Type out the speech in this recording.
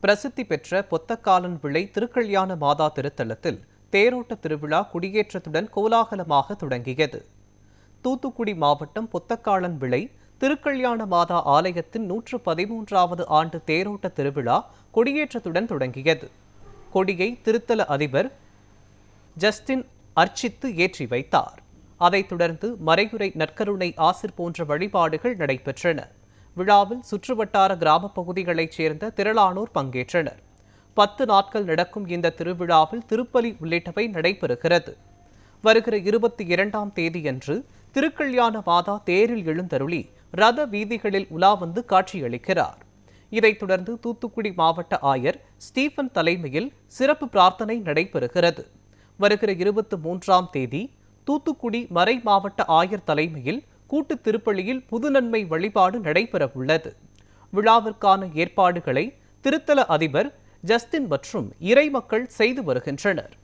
பிரசித்தி பெற்ற பொத்தக்காலன் விளை திருக்கல்யாண மாதா திருத்தலத்தில் தேரோட்ட திருவிழா கொடியேற்றத்துடன் கோலாகலமாக தொடங்கியது. தூத்துக்குடி மாவட்டம் பொத்தக்காலன் விளை திருக்கல்யாண மாதா ஆலயத்தின் 113வது ஆண்டு தேரோட்ட திருவிழா கொடியேற்றத்துடன் தொடங்கியது. கொடியை திருத்தல அதிபர் ஜஸ்டின் அர்ச்சித்து ஏற்றி வைத்தார். அதைத் தொடர்ந்து மறையுறை நற்கருணை ஆசிர் போன்ற வழிபாடுகள் நடைபெற்றன. விழாவில் சுற்றுவட்டார கிராம பகுதிகளைச் சேர்ந்த திரளானோர் பங்கேற்றனர். 10 நாட்கள் நடக்கும் இந்த திருவிழாவில் திருப்பலி உள்ளிட்டவை நடைபெறுகிறது. வருகிற 22ஆம் தேதியன்று திருக்கல்யாண மாதா தேரில் எழுந்தருளி ரத வீதிகளில் உலா வந்து காட்சியளிக்கிறார். இதைத் தொடர்ந்து தூத்துக்குடி மாவட்ட ஆயர் ஸ்டீபன் தலைமையில் சிறப்பு பிரார்த்தனை நடைபெறுகிறது. வருகிற 23ஆம் தேதி தூத்துக்குடி மறை மாவட்ட ஆயர் தலைமையில் கூட்டு திருப்பலியில் புதுநன்மை வழிபாடு நடைபெறவுள்ளது. விழாவிற்கான ஏற்பாடுகளை திருத்தல அதிபர் ஜஸ்டின் மற்றும் இறைமக்கள் செய்து வருகின்றனர்.